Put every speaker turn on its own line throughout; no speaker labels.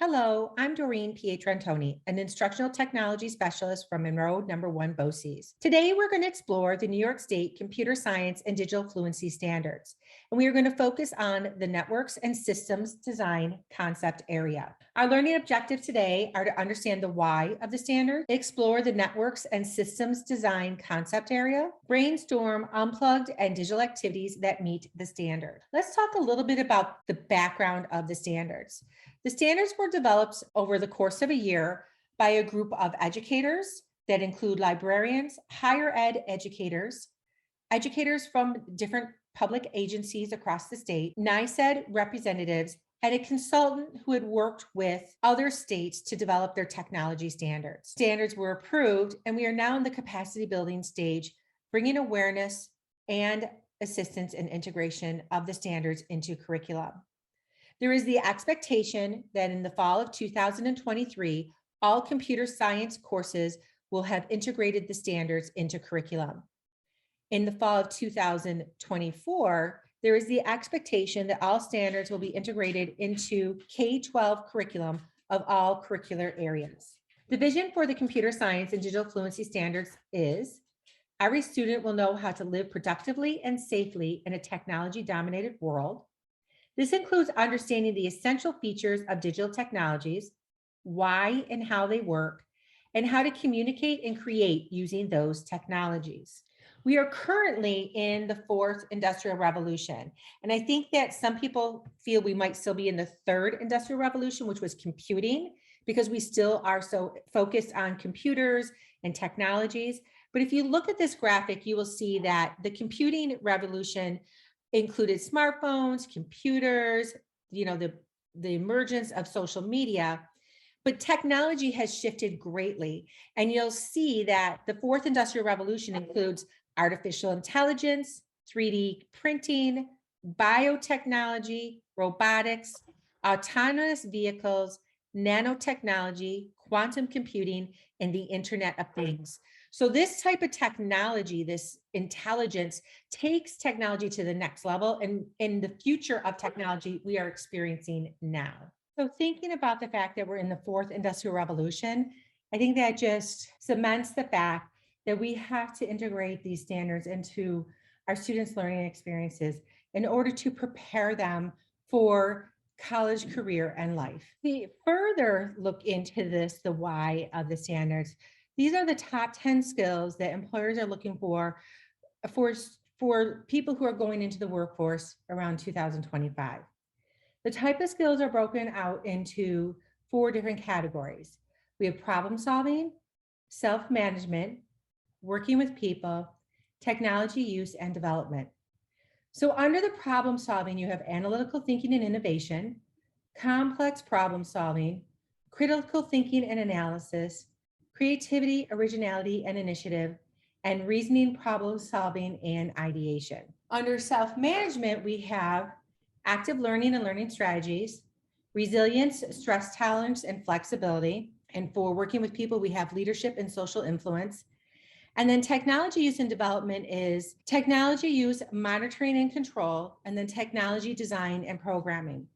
Hello, I'm Doreen Pietrantoni, an instructional technology specialist from Monroe Number 1 BOCES. Today, we're going to explore the New York State Computer Science and Digital Fluency Standards, and we are going to focus on the networks and systems design concept area. Our learning objectives today are to understand the why of the standard, explore the networks and systems design concept area, brainstorm unplugged and digital activities that meet the standard. Let's talk a little bit about the background of the standards. The standards were developed over the course of a year by a group of educators that include librarians, higher ed educators, educators from different public agencies across the state, NYS representatives, and a consultant who had worked with other states to develop their technology standards. Standards were approved, and we are now in the capacity building stage, bringing awareness and assistance and integration of the standards into curriculum. There is the expectation that in the fall of 2023, all computer science courses will have integrated the standards into curriculum. In the fall of 2024, there is the expectation that all standards will be integrated into K-12 curriculum of all curricular areas. The vision for the computer science and digital fluency standards is every student will know how to live productively and safely in a technology-dominated world. This includes understanding the essential features of digital technologies, why and how they work, and how to communicate and create using those technologies. We are currently in the fourth industrial revolution. And I think that some people feel we might still be in the third industrial revolution, which was computing, because we still are so focused on computers and technologies. But if you look at this graphic, you will see that the computing revolution included smartphones, computers, the emergence of social media, but technology has shifted greatly. And you'll see that the fourth industrial revolution includes artificial intelligence, 3D printing, biotechnology, robotics, autonomous vehicles, nanotechnology, quantum computing, and the Internet of Things. So this type of technology, this intelligence, takes technology to the next level. And in the future of technology, we are experiencing now. So thinking about the fact that we're in the fourth industrial revolution, I think that just cements the fact that we have to integrate these standards into our students' learning experiences in order to prepare them for college, career, and life. We further look into this, the why of the standards. These are the top 10 skills that employers are looking for people who are going into the workforce around 2025. The type of skills are broken out into 4 different categories. We have problem solving, self-management, working with people, technology use and development. So under the problem solving, you have analytical thinking and innovation, complex problem solving, critical thinking and analysis, creativity, originality, and initiative, and reasoning, problem solving, and ideation. Under self-management, we have active learning and learning strategies, resilience, stress tolerance, and flexibility. And for working with people, we have leadership and social influence. And then technology use and development is technology use, monitoring and control, and then technology design and programming.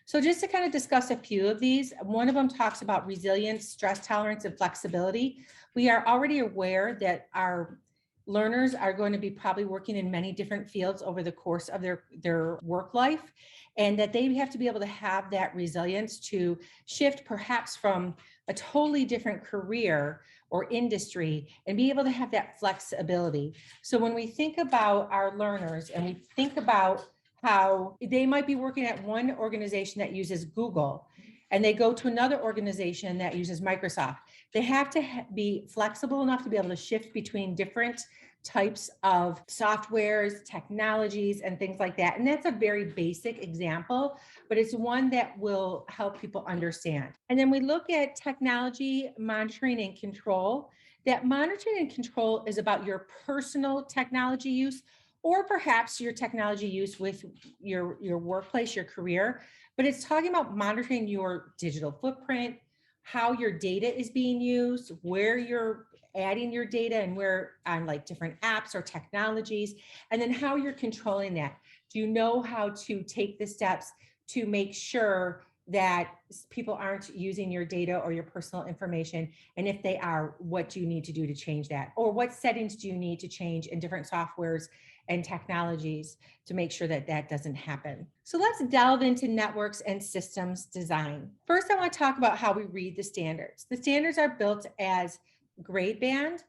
So just to kind of discuss a few of these, one of them talks about resilience, stress tolerance, and flexibility. We are already aware that our learners are going to be probably working in many different fields over the course of their work life, and that they have to be able to have that resilience to shift perhaps from a totally different career or industry and be able to have that flexibility. So when we think about our learners and we think about how they might be working at one organization that uses Google and they go to another organization that uses Microsoft, they have to be flexible enough to be able to shift between different types of softwares, technologies, and things like that. And that's a very basic example, but it's one that will help people understand. And then we look at technology monitoring and control. That monitoring and control is about your personal technology use, or perhaps your technology use with your workplace, your career, but it's talking about monitoring your digital footprint, how your data is being used, where you're adding your data and where on like different apps or technologies, and then how you're controlling that. Do you know how to take the steps to make sure that people aren't using your data or your personal information? And if they are, what do you need to do to change that? Or what settings do you need to change in different softwares and technologies to make sure that that doesn't happen? So let's delve into networks and systems design. First, I want to talk about how we read the standards. The standards are built as grade band,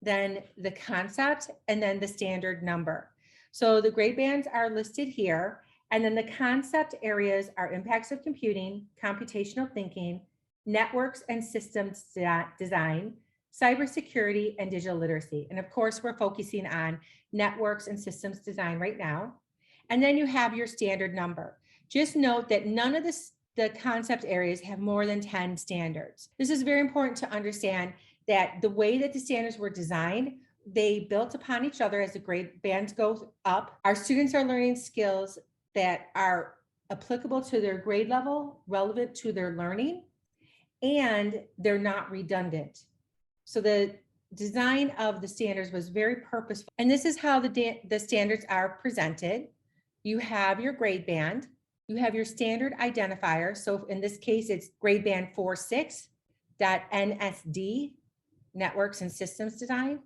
then the concept, and then the standard number. So the grade bands are listed here. And then the concept areas are impacts of computing, computational thinking, networks and systems design, cybersecurity, and digital literacy. And of course, we're focusing on networks and systems design right now. And then you have your standard number. Just note that none of the concept areas have more than 10 standards. This is very important to understand that the way that the standards were designed, they built upon each other as the grade bands go up. Our students are learning skills that are applicable to their grade level, relevant to their learning, and they're not redundant. So the design of the standards was very purposeful. And this is how the standards are presented. You have your grade band, you have your standard identifier. So in this case, it's grade band 46.NSD, networks and systems design,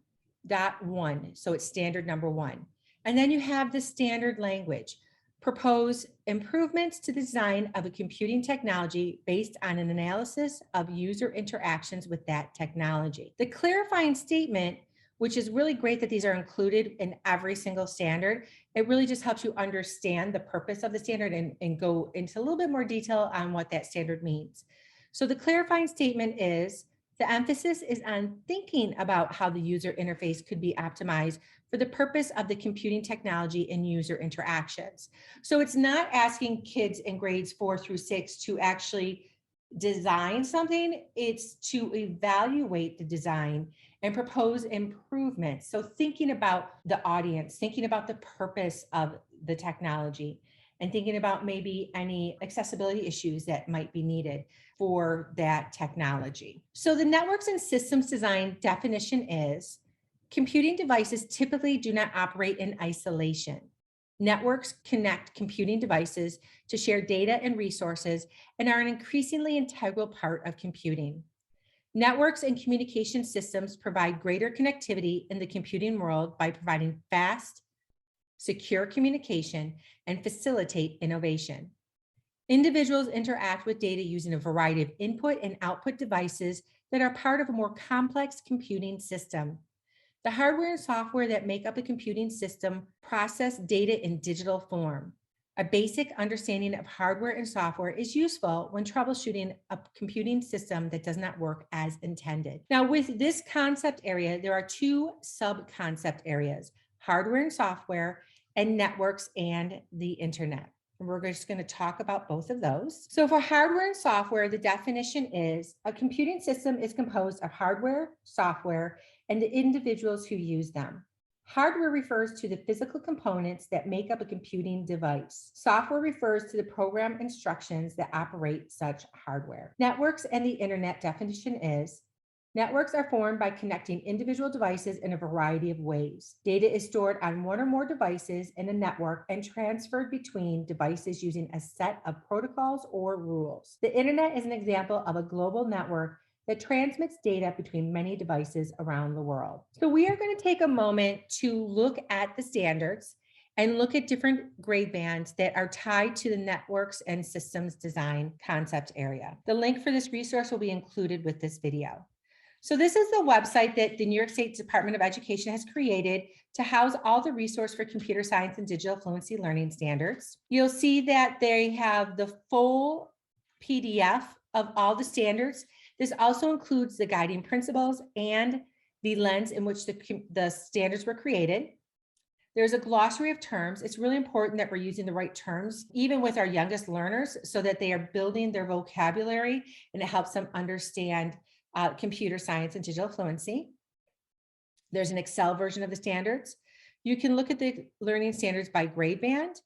.1. So it's standard number 1. And then you have the standard language. Propose improvements to the design of a computing technology based on an analysis of user interactions with that technology. The clarifying statement, which is really great that these are included in every single standard, it really just helps you understand the purpose of the standard and go into a little bit more detail on what that standard means. So the clarifying statement is, the emphasis is on thinking about how the user interface could be optimized for the purpose of the computing technology and user interactions. So it's not asking kids in grades 4 through 6 to actually design something, it's to evaluate the design and propose improvements. So thinking about the audience, thinking about the purpose of the technology, and thinking about maybe any accessibility issues that might be needed for that technology. So the networks and systems design definition is, computing devices typically do not operate in isolation. Networks connect computing devices to share data and resources and are an increasingly integral part of computing. Networks and communication systems provide greater connectivity in the computing world by providing fast, secure communication, and facilitate innovation. Individuals interact with data using a variety of input and output devices that are part of a more complex computing system. The hardware and software that make up a computing system process data in digital form. A basic understanding of hardware and software is useful when troubleshooting a computing system that does not work as intended. Now, with this concept area, there are 2 sub-concept areas: hardware and software, and networks and the internet. And we're just going to talk about both of those. So for hardware and software, the definition is, a computing system is composed of hardware, software, and the individuals who use them. Hardware refers to the physical components that make up a computing device. Software refers to the program instructions that operate such hardware. Networks and the internet definition is, networks are formed by connecting individual devices in a variety of ways. Data is stored on one or more devices in a network and transferred between devices using a set of protocols or rules. The internet is an example of a global network that transmits data between many devices around the world. So we are going to take a moment to look at the standards and look at different grade bands that are tied to the networks and systems design concept area. The link for this resource will be included with this video. So this is the website that the New York State Department of Education has created to house all the resource for computer science and digital fluency learning standards. You'll see that they have the full PDF of all the standards. This also includes the guiding principles and the lens in which the standards were created. There's a glossary of terms. It's really important that we're using the right terms, even with our youngest learners, so that they are building their vocabulary and it helps them understand computer science and digital fluency. There's an Excel version of the standards. You can look at the learning standards by grade band.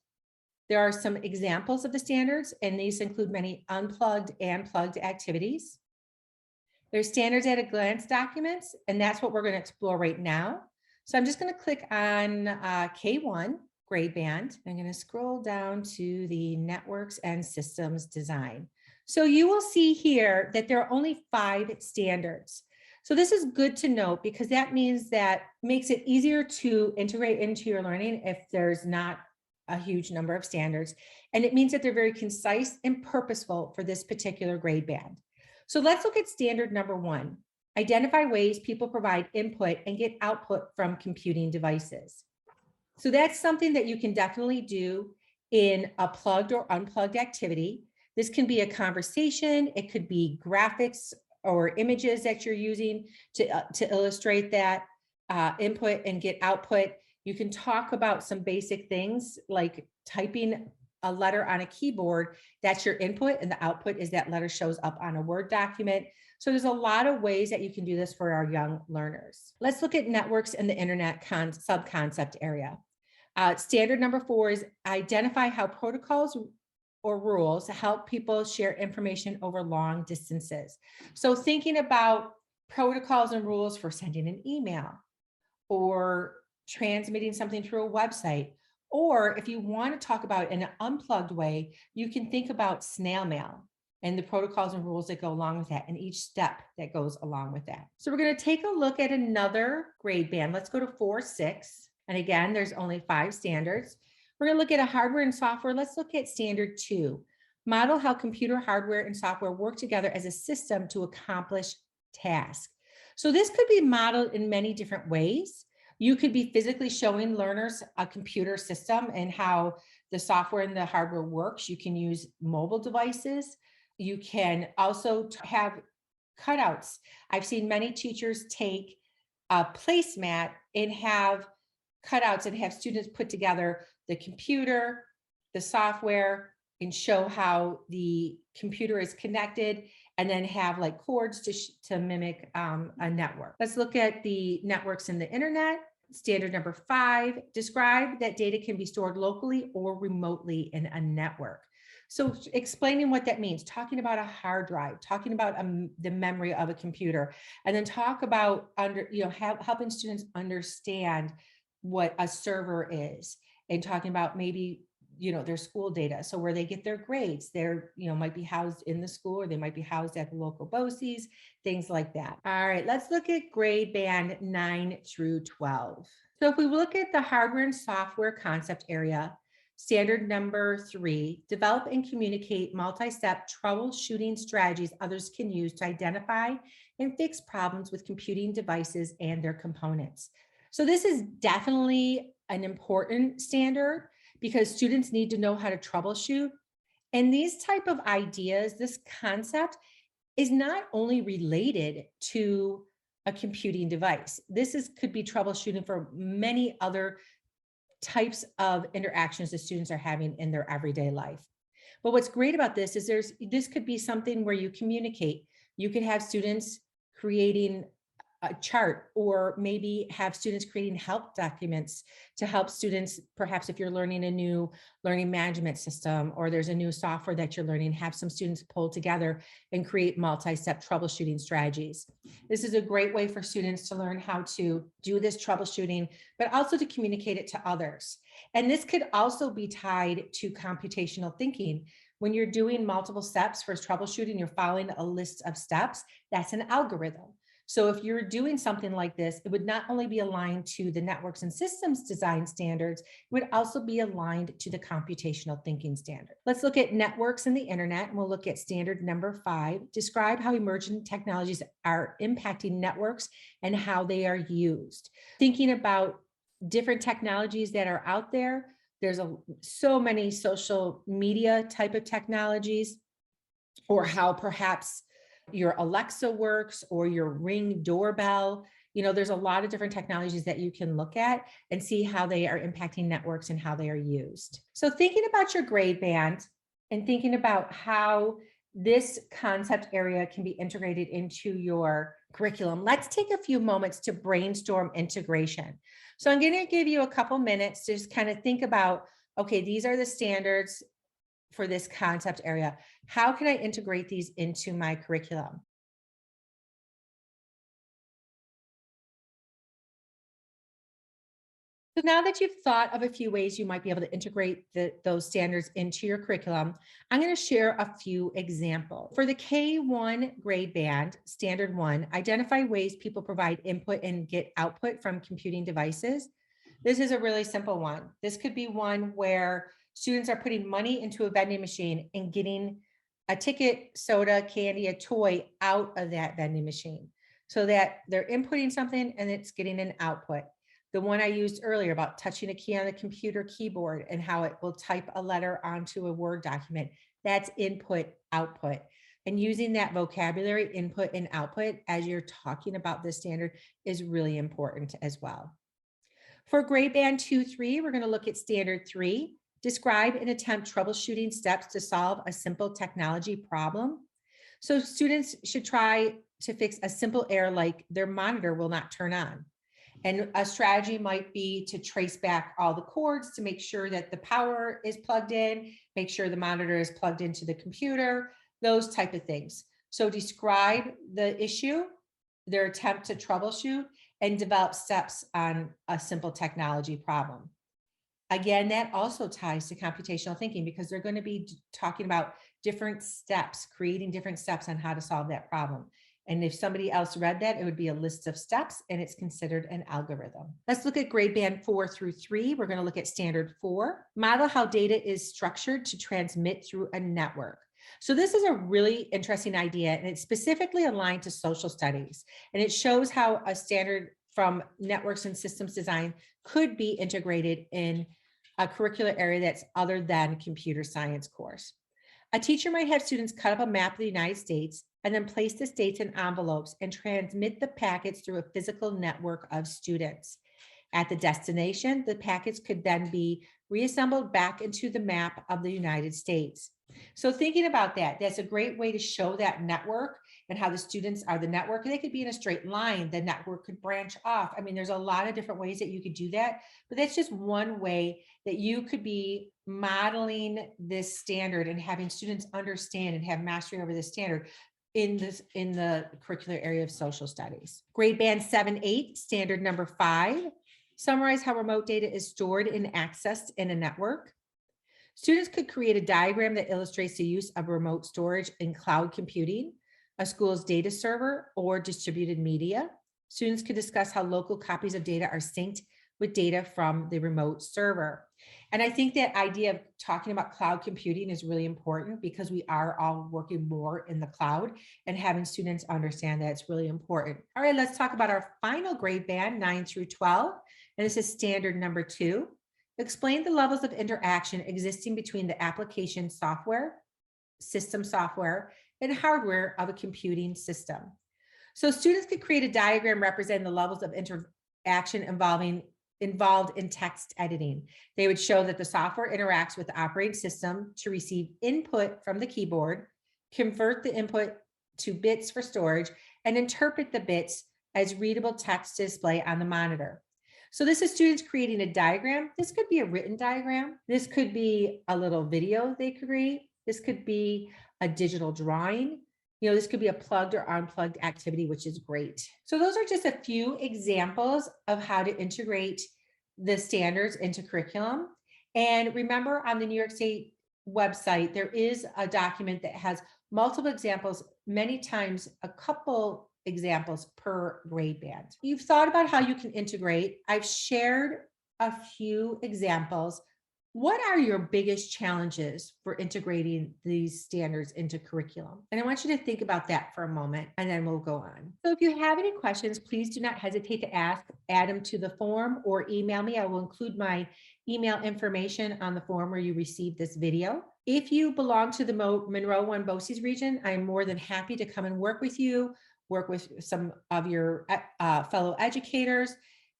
There are some examples of the standards, and these include many unplugged and plugged activities. There's standards at a glance documents, and that's what we're going to explore right now. So I'm just going to click on K1, grade band. I'm going to scroll down to the networks and systems design. So you will see here that there are only 5 standards. So this is good to note because that means that makes it easier to integrate into your learning if there's not a huge number of standards. And it means that they're very concise and purposeful for this particular grade band. So let's look at standard number 1. Identify ways people provide input and get output from computing devices. So that's something that you can definitely do in a plugged or unplugged activity. This can be a conversation. It could be graphics or images that you're using to illustrate that input and get output. You can talk about some basic things like typing a letter on a keyboard. That's your input, and the output is that letter shows up on a Word document. So there's a lot of ways that you can do this for our young learners. Let's look at networks and the internet sub-concept area. Standard number 4 is identify how protocols or rules help people share information over long distances. So thinking about protocols and rules for sending an email or transmitting something through a website, or if you want to talk about it in an unplugged way, you can think about snail mail and the protocols and rules that go along with that and each step that goes along with that. So we're going to take a look at another grade band. Let's go to 4-6. And again, there's only 5 standards. We're going to look at a hardware and software. Let's look at standard 2. Model how computer hardware and software work together as a system to accomplish tasks. So this could be modeled in many different ways. You could be physically showing learners a computer system and how the software and the hardware works. You can use mobile devices. You can also have cutouts. I've seen many teachers take a placemat and have cutouts and have students put together the computer, the software, and show how the computer is connected, and then have like cords to mimic a network. Let's look at the networks in the internet. Standard number 5, describe that data can be stored locally or remotely in a network. So explaining what that means, talking about a hard drive, talking about the memory of a computer, and then talk about helping students understand what a server is, and talking about maybe their school data. So where they get their grades, they're might be housed in the school, or they might be housed at the local BOCES, things like that. All right, let's look at grade band 9 through 12. So if we look at the hardware and software concept area, standard number 3, develop and communicate multi-step troubleshooting strategies others can use to identify and fix problems with computing devices and their components. So this is definitely an important standard because students need to know how to troubleshoot. And these type of ideas, this concept is not only related to a computing device. Could be troubleshooting for many other types of interactions that students are having in their everyday life. But what's great about this is this could be something where you communicate. You could have students creating a chart, or maybe have students creating help documents to help students, perhaps if you're learning a new learning management system, or there's a new software that you're learning, have some students pull together and create multi-step troubleshooting strategies. This is a great way for students to learn how to do this troubleshooting, but also to communicate it to others. And this could also be tied to computational thinking. When you're doing multiple steps for troubleshooting, you're following a list of steps. That's an algorithm. So if you're doing something like this, it would not only be aligned to the networks and systems design standards, it would also be aligned to the computational thinking standard. Let's look at networks and the internet, and we'll look at standard number 5, describe how emerging technologies are impacting networks and how they are used. Thinking about different technologies that are out there, there's so many social media type of technologies, or how perhaps your Alexa works, or your Ring doorbell. There's a lot of different technologies that you can look at and see how they are impacting networks and how they are used. So thinking about your grade band and thinking about how this concept area can be integrated into your curriculum, let's take a few moments to brainstorm integration. So I'm going to give you a couple minutes to just kind of think about, okay, these are the standards for this concept area. How can I integrate these into my curriculum? So now that you've thought of a few ways you might be able to integrate those standards into your curriculum, I'm going to share a few examples. For the K1 grade band, standard one, identify ways people provide input and get output from computing devices. This is a really simple one. This could be one where students are putting money into a vending machine and getting a ticket, soda, candy, a toy out of that vending machine so that they're inputting something and it's getting an output. The one I used earlier about touching a key on the computer keyboard and how it will type a letter onto a Word document. That's input, output. And using that vocabulary, input and output, as you're talking about this standard is really important as well. For grade band 2-3, we're going to look at standard 3. Describe and attempt troubleshooting steps to solve a simple technology problem. So students should try to fix a simple error like their monitor will not turn on. And a strategy might be to trace back all the cords to make sure that the power is plugged in, make sure the monitor is plugged into the computer, those type of things. So describe the issue, their attempt to troubleshoot, and develop steps on a simple technology problem. Again, that also ties to computational thinking because they're going to be talking about different steps, creating different steps on how to solve that problem. And if somebody else read that, it would be a list of steps and it's considered an algorithm. Let's look at grade band 4-3. We're going to look at standard 4. Model how data is structured to transmit through a network. So this is a really interesting idea and it's specifically aligned to social studies. And it shows how a standard from networks and systems design could be integrated in a curricular area that's other than computer science course. A teacher might have students cut up a map of the United States and then place the states in envelopes and transmit the packets through a physical network of students. At the destination, the packets could then be reassembled back into the map of the United States. So thinking about that, that's a great way to show that network and how the students are the network. They could be in a straight line. The network could branch off. I mean, there's a lot of different ways that you could do that, but that's just one way that you could be modeling this standard and having students understand and have mastery over this standard in the curricular area of social studies. Grade band 7-8, standard number 5. Summarize how remote data is stored and accessed in a network. Students could create a diagram that illustrates the use of remote storage in cloud computing, a school's data server, or distributed media. Students could discuss how local copies of data are synced with data from the remote server. And I think that idea of talking about cloud computing is really important because we are all working more in the cloud and having students understand that it's really important. All right, let's talk about our final grade band, 9-12. And this is standard number 2. Explain the levels of interaction existing between the application software, system software, and hardware of a computing system. So students could create a diagram representing the levels of interaction involved in text editing. They would show that the software interacts with the operating system to receive input from the keyboard, convert the input to bits for storage, and interpret the bits as readable text to display on the monitor. So this is students creating a diagram. This could be a written diagram. This could be a little video they create. This could be a digital drawing. This could be a plugged or unplugged activity, which is great. So those are just a few examples of how to integrate the standards into curriculum. And remember, on the New York State website, there is a document that has multiple examples, many times a couple examples per grade band. You've thought about how you can integrate. I've shared a few examples. What are your biggest challenges for integrating these standards into curriculum? And I want you to think about that for a moment, and then we'll go on. So if you have any questions, please do not hesitate to ask, add them to the form or email me. I will include my email information on the form where you receive this video. If you belong to the Monroe One BOCES region, I'm more than happy to come and work with you, work with some of your fellow educators,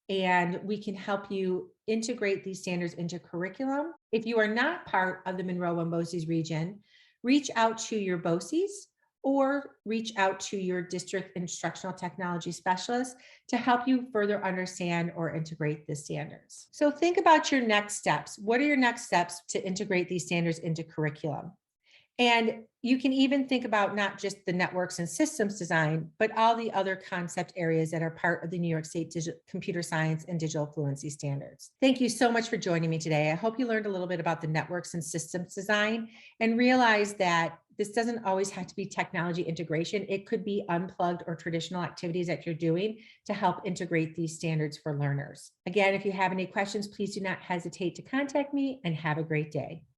and we can help you integrate these standards into curriculum. If you are not part of the Monroe One BOCES region, reach out to your BOCES or reach out to your district instructional technology specialist to help you further understand or integrate the standards. So think about your next steps. What are your next steps to integrate these standards into curriculum? And you can even think about not just the networks and systems design, but all the other concept areas that are part of the New York State Computer Science and Digital Fluency Standards. Thank you so much for joining me today. I hope you learned a little bit about the networks and systems design and realize that this doesn't always have to be technology integration. It could be unplugged or traditional activities that you're doing to help integrate these standards for learners. Again, if you have any questions, please do not hesitate to contact me, and have a great day.